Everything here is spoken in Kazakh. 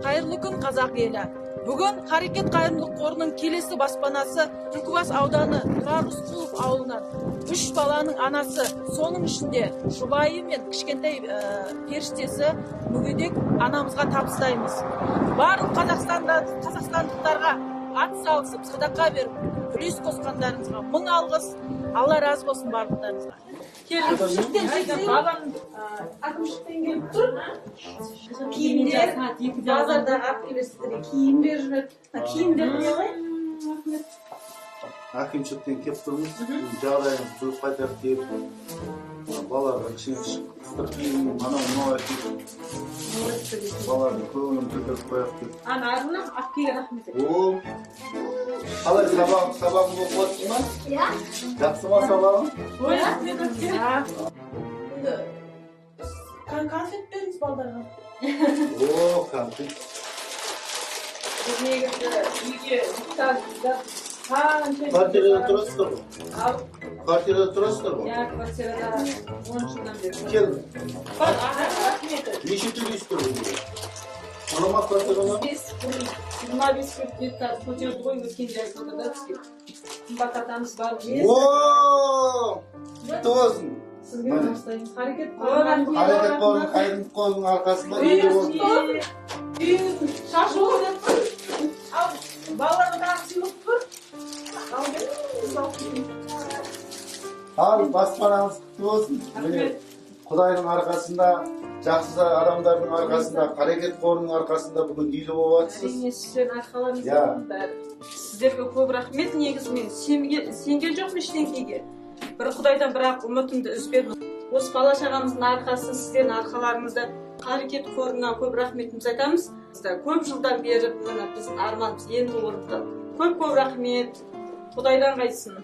Қайырлы күн қазақ елі. Бүгін Харекет қайырымдылық қорының келесі баспанасы Түлкібас ауданы Тұрар Рысқұлов ауылынан 3 баланың анасы, соның ішінде жұбайы мен кішкентай періштесі мүгедек анамызға табыстаймыз. Барлық қазақстандықтарға ат салысып, садақа беріп, үлес қосқандарыңызға мың алғыс. Алла разы болсын барлықтарыңызға. Әкімшіліктен келіп тұр. Киімдер, базарда әпкелесіздерге киімдер жүреді. Киімдер не ғой? Әкімшіліктен келіп тұрмыз. Жағдайымыз дұрыс қайтарып келіп, балаларға кішкене қыстыр киім, анау әкеліп, балалардың көңілін көтеріп қояқ деп. Арына әпкеге рахмет. О, қалай сабағың болып отырсың ма? Иә. Жақсы ма сабағың? Ой, рахмет әпке. Конфет беріңіз балдарға. О, конфет. Біз негізі үйге Квартирада тұрасыздар ғой? Квартирада тұрасыздар ғой? Иә, квартирада 10 жылдан бері. Кел. Рахмет. Неше төлейсіздер ғой? Құрама квартирада? 25 кредиттер көтерді ғой өткенде айтқанда бізге. Қымбат атамыз бар. О! Құтты болсын. Сізге бастаймыз. Харекет Харекет қорының қайырымдылық қорының арқасында үйде болды. Үйіңіздің шашы болып ал балаларға тағы сыйлық тұр. Ал баспанаңыз құтты болсын. Міне Құдайдың арқасында, жақсы адамдардың арқасында, Харекет қорының арқасында бүгін үйлі болып жатсыз. Әрине сіздердің арқаларыңыздың бәрі. Сіздерге көп рахмет. Негізі мен сенген жоқпын ештеңеге. Бір Құдайдан бірақ үмітімді үзбедім. Осы бала шағамыздың арқасы, сіздердің арқаларыңызда Харекет қорына көп рахметімізді айтамыз. Көп жылдан бері біздің арманымыз енді орындалды. Көп рахмет. Құдайдан қайтсын.